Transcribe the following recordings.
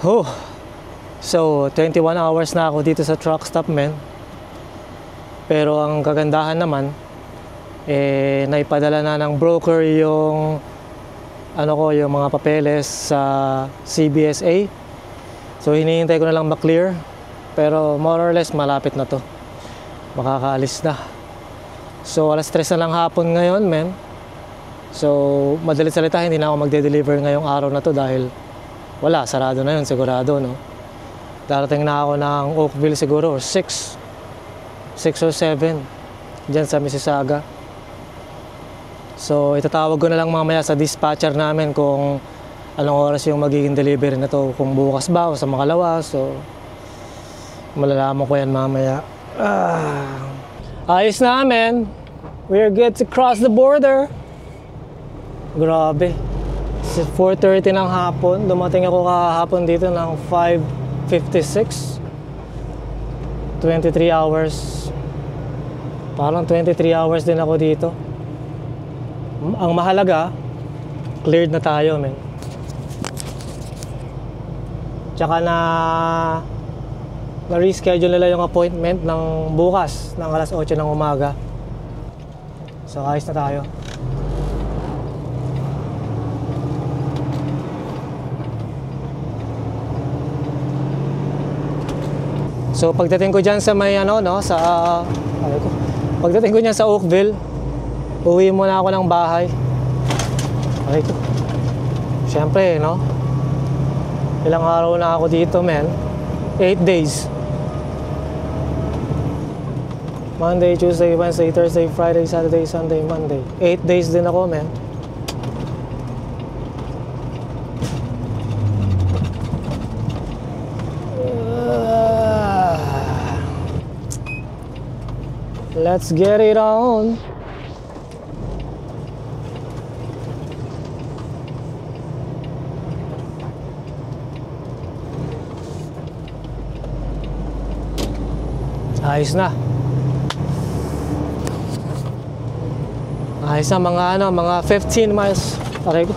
Oh, so 21 hours na ako dito sa truck stop, men. Pero ang kagandahan naman, naipadala na ng broker yung yung mga papeles sa CBSA. So hinihintay ko na lang ma-clear. Pero more or less malapit na to. Makakaalis na. So alas 3 na lang hapon ngayon, men. So madalit salita, hindi na ako magde-deliver ngayong araw na to dahil wala, sarado na yun sigurado, no? Darating na ako ng Oakville siguro 6 or 7 dyan sa Mississauga. So itatawag ko na lang mamaya sa dispatcher namin kung anong oras yung magiging delivery na to, kung bukas ba o sa makalawa. So malalaman ko yan mamaya. Ayos na, men. We're good to cross the border. Grabe, 4:30 ng hapon. Dumating ako kahapon dito ng 5:56. 23 hours. Parang 23 hours din ako dito. Ang mahalaga, cleared na tayo, men. Tsaka na-reschedule nila yung appointment ng bukas ng alas 8 ng umaga. So ayos na tayo. So pagdating ko dyan sa may pagdating ko dyan sa Oakville, uwi muna ako ng bahay. Siyempre, no? Ilang araw na ako dito, men. 8 days. Monday, Tuesday, Wednesday, Thursday, Friday, Saturday, Sunday, Monday. 8 days din ako, men. Let's get it on. Ayos na. Ayos na, mga 15 miles. Aray ko.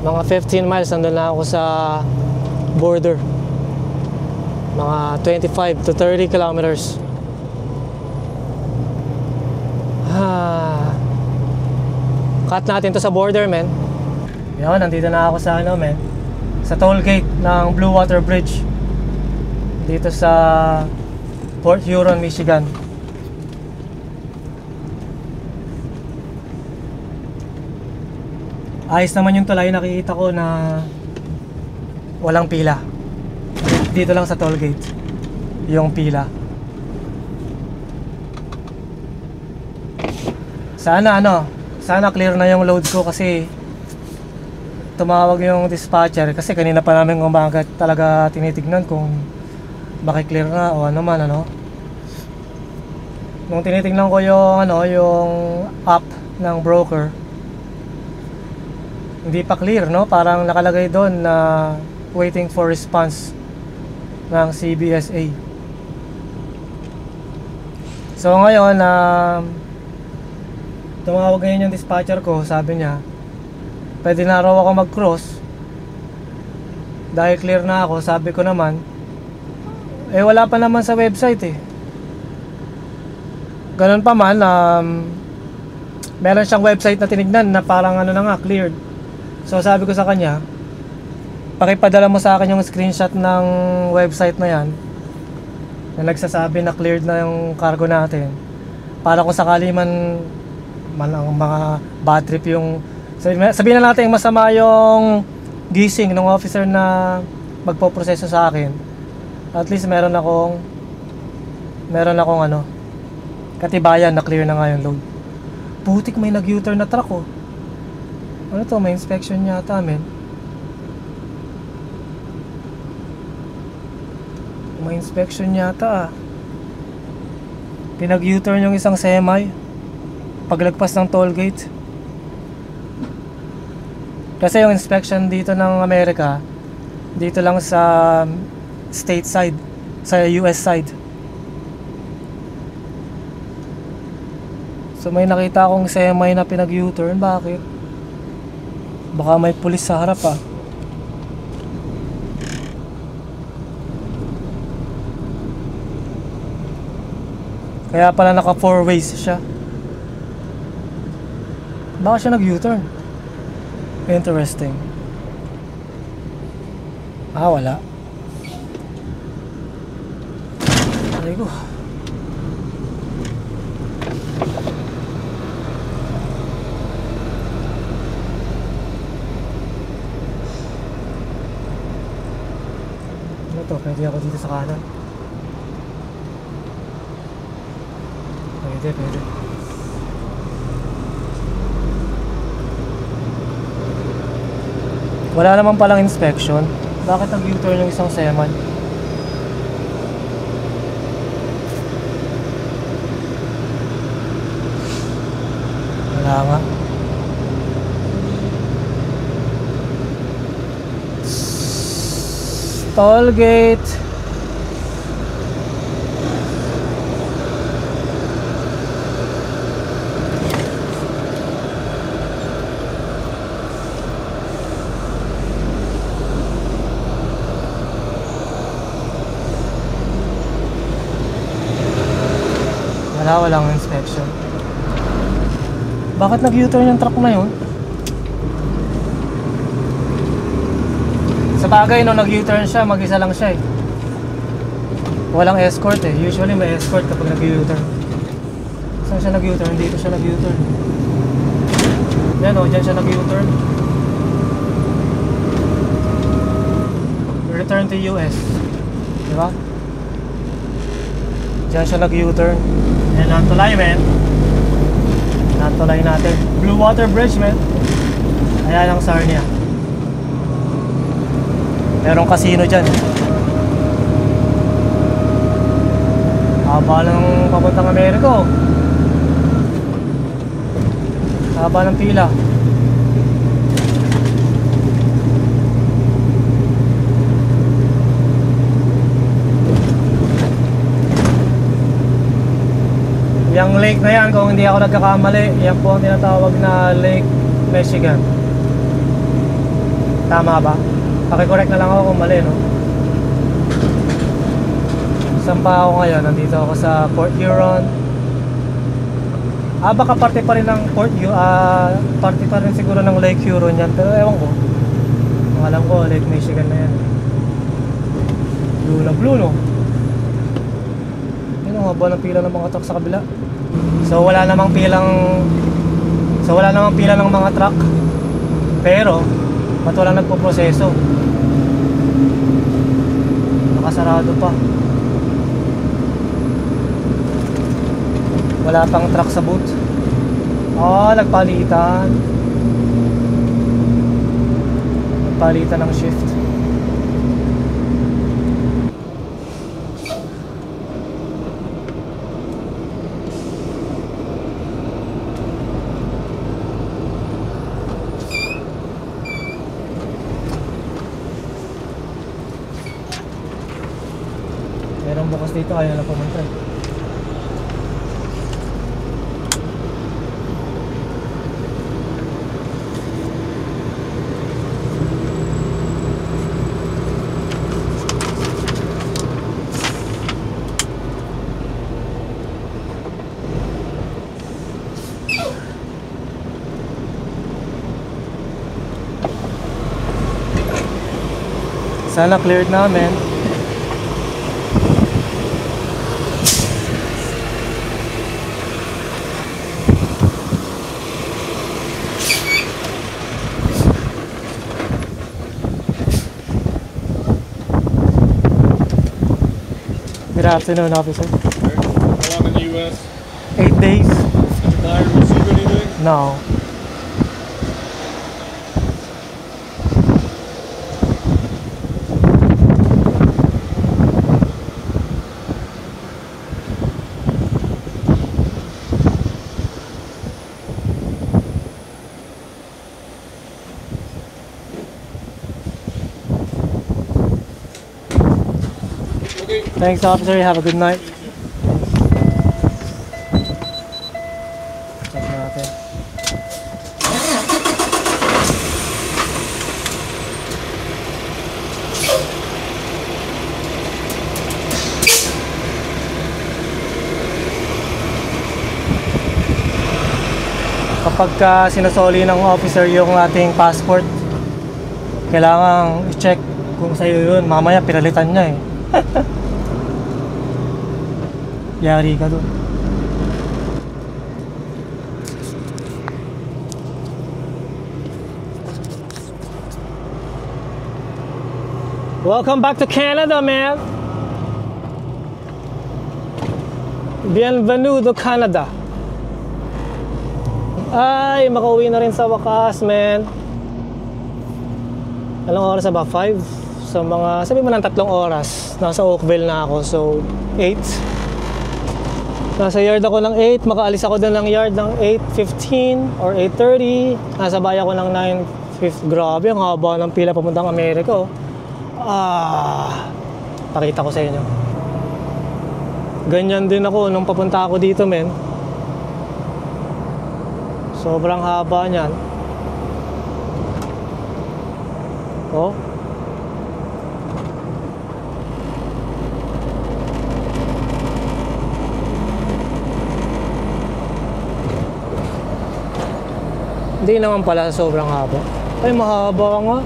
Mga 15 miles nandun na ako sa border. Mga 25 to 30 kilometers. Cut natin to sa border, men. Yan, nandito na ako sa men, sa toll gate ng Blue Water Bridge dito sa Port Huron, Michigan. Ayos naman yung tulay, nakikita ko na walang pila. Dito lang sa toll gate yung pila. Sana clear na yung load ko kasi tumawag yung dispatcher kasi kanina pa namin umaga talaga tinitignan kung maki-clear na o ano man, ano. Nung tinitingnan ko yung yung app ng broker, hindi pa clear, no? Parang nakalagay doon na waiting for response ng CBSA. So ngayon tumawag ngayon yung dispatcher ko, sabi niya pwede na raw ako mag-cross dahil clear na ako. Sabi ko naman, wala pa naman sa website ganun pa man, meron siyang website na tinignan na parang na nga, cleared. So sabi ko sa kanya, pakipadala mo sa akin yung screenshot ng website na yan na nagsasabi na cleared na yung cargo natin, para kung sakali man ang mga bad trip yung sabihin na natin masama yung gising ng officer na magpoproseso sa akin, at least meron akong katibayan na clear na nga yung load. Putik, may nag-U-turn na truck Ano to, may inspection yata, men. May inspection yata Pinag-U-turn yung isang semi paglagpas ng toll gate. Kasi yung inspection dito ng Amerika, dito lang sa state side, sa US side. So may nakita akong semi na pinag-U-turn. Bakit? Baka may pulis sa harap Kaya pala naka 4 ways siya. Baka siya nag-U-turn. Interesting. Wala. Aray ko. Ano to? Pwede ako dito sa kanan? Pwede. Wala naman palang inspection. Bakit nag-U-turn yung isang seman? Wala nga. Toll gate. Walang inspection. Bakit nag-U-turn yung truck na yun? Sa bagay, no, nag-U-turn siya, mag-isa lang siya eh. Walang escort eh. Usually may escort kapag nag-U-turn. Saan siya nag-U-turn? Dito siya nag-U-turn. Yan o, dyan siya nag-U-turn. Return to US. Diba? Dyan siya nag-U-turn. Yan, natulay, men. Natulay natin. Blue Water Bridge, men. Ayan ang Sarnia. Merong casino dyan. Haba ng papuntang Amerika, oh. Haba ng pila. Yung lake na yan, kung hindi ako nagkakamali, yan po ang tinatawag na Lake Michigan. Tama ba? Pakicorrect na lang ako kung mali, no? Saan pa ako ngayon? Nandito ako sa Port Huron. Baka parte pa rin ng parte pa rin siguro ng Lake Huron yan. Pero ewan ko. Ang alam ko, Lake Michigan na yan. Blue na blue, no? Yun ang haba ng pila ng mga truck sa kabila. So wala namang pila ng mga truck. Pero ba't wala nagpo-proseso? Nakasarado pa. Wala pang truck sa booth. Nagpalitan. Nagpalitan ng shift. Merong bukas dito, ayaw na pumunta. Sana cleared namin. Good afternoon, officer. How long in the U.S.? 8 days. Did I receive anything? No. Okay. Thanks, officer. Have a good night. Check natin. kapag sinasoli ng officer yung ating passport, kailangan i-check kung sa'yo yun. Mamaya pinalitan niya eh. Yari ka dun. Welcome back to Canada, man. Bienvenue to Canada. Ay, makauwi na rin sa wakas, man. Anong oras na ba? 5? So mga, sabi mo ng 3 oras. Nasa Oakville na ako, so 8. Nasa yard ako ng 8, makaalis ako doon ng yard ng 8:15 or 8:30. Nasa bahay ako ng 9:50. Grabe, ang haba ng pila papuntang Amerika, oh. Pakita ko sa inyo. Ganyan din ako nung papunta ako dito, men. Sobrang haba niyan. Oh. Hindi naman pala sobrang haba. Ay, mahaba nga.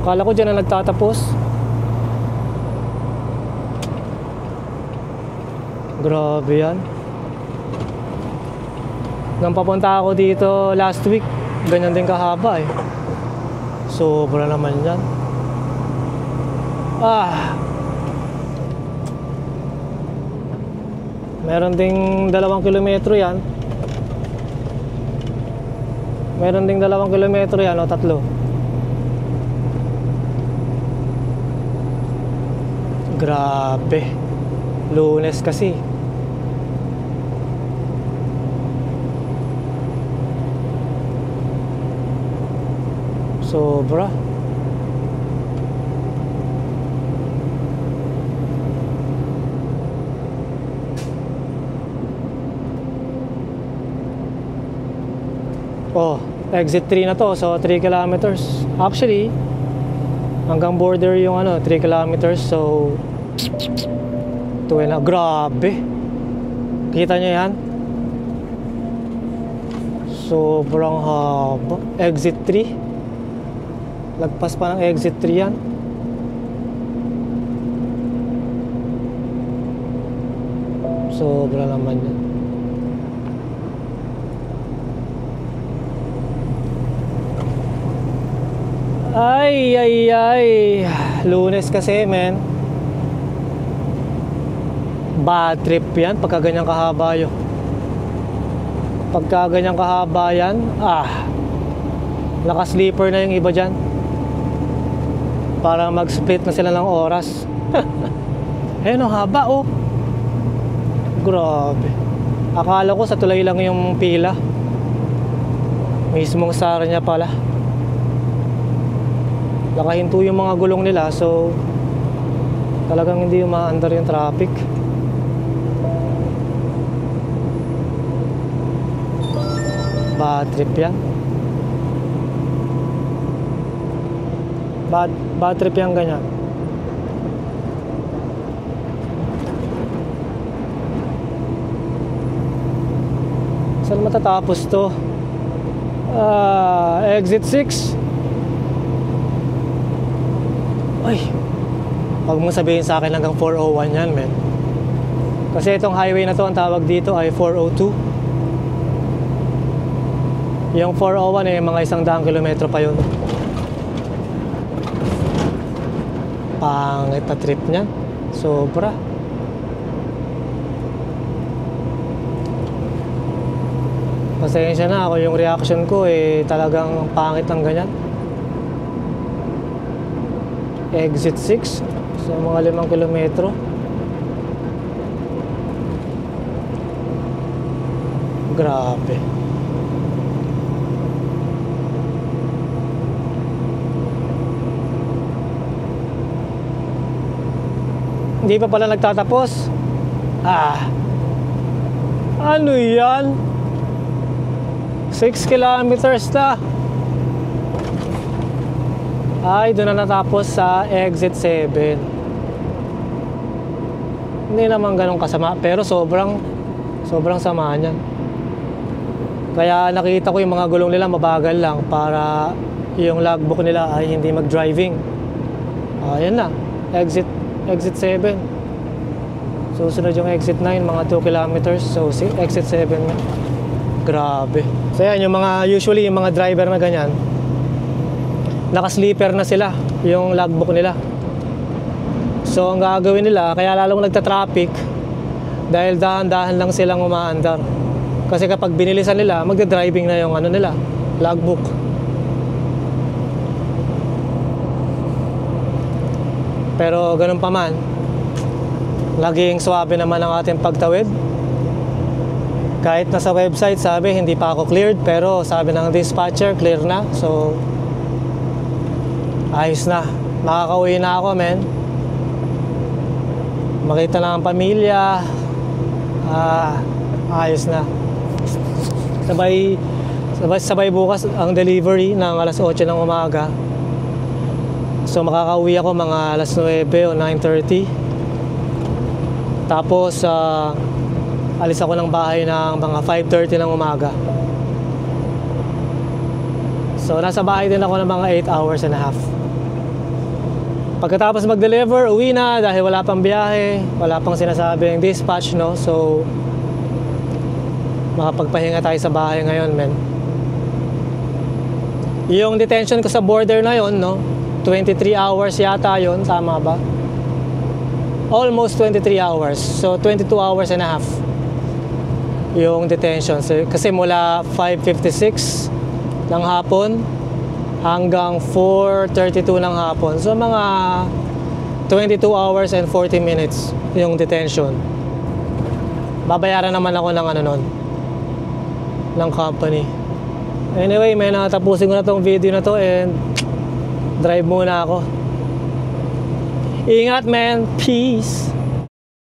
Kala ko dyan na nagtatapos. Grabe yan. Nang papunta ako dito last week, ganyan din kahaba eh. Sobra naman yan. Meron ding 2 kilometro yan. Meron ding 2 kilometro yan o 3. Grabe. Lunes kasi. Sobra. Oh, exit 3 na to. So 3 kilometers. Actually, hanggang border yung 3 kilometers. So 2 na. Grabe. Kita nyo yan? Sobrang haba. Exit 3. Lagpas pa ng exit 3 yan. Sobra naman yan. Ay. Lunes kasi, men. Bad trip yan pagka ganyang kahaba yun. Pagka ganyang kahaba yan, naka-sleeper na yung iba dyan. Para mag-split na sila ng oras. Ayun, ang haba, oh. Grabe. Akala ko sa tulay lang yung pila. Mismong sara niya pala. Nakahinto yung mga gulong nila, so talagang hindi umaandar yung traffic. Bad trip yan. Bad trip yan ganyan. Saan matatapos to? Exit 6. Ay, huwag mong sabihin sa akin hanggang 401 yan, men. Kasi itong highway na to, ang tawag dito ay 402. Yung 401 eh, mga 100 kilometro pa yun. Pangit na trip niyan. Sobra. Pasensya na ako, yung reaction ko eh talagang pangit ng ganyan. Exit 6 sa mga 5 kilometro. Grabe. Hindi pa pala nagtatapos. Ano yan? 6 kilometers na. Ay, doon na natapos sa exit 7. Hindi naman ganun kasama, pero sobrang sama niyan. Kaya nakita ko yung mga gulong nila mabagal lang para yung logbook nila ay hindi mag-driving. Ayan na, exit 7. Susunod yung exit 9, mga 2 kilometers. So exit 7 na. Grabe. So yan, yung mga usually yung mga driver na ganyan, naka-sleeper na sila yung logbook nila. So ang gagawin nila, kaya lalong nagta-traffic dahil dahan-dahan lang silang umaandar. Kasi kapag binilisan nila, magda-driving na yung ano nila, logbook. Pero ganun pa man, laging swabe naman ang ating pagtawid. Kahit nasa website sabi hindi pa ako cleared, pero sabi ng dispatcher clear na. So ayos na, makakauwi na ako, men. Makita na ang pamilya. Ayos na. Sabay bukas ang delivery ng alas 8 ng umaga. So makakauwi ako mga alas 9 o 9:30. Tapos alis ako ng bahay ng mga 5:30 ng umaga. So nasa bahay din ako ng mga 8 hours and a half. Pagkatapos mag-deliver, uwi na dahil wala pang biyahe, wala pang sinasabing dispatch, no? So makapagpahinga tayo sa bahay ngayon, men. Yung detention ko sa border na yon, no? 23 hours yata yon, tama ba? Almost 23 hours. So 22 hours and a half yung detention. So, kasi mula 5:56 ng hapon hanggang 4:32 ng hapon. So mga 22 hours and 40 minutes yung detention. Babayaran naman ako ng ano nun, ng company. Anyway, may natapusin ko na tong video na to and drive muna ako. Ingat, man. Peace.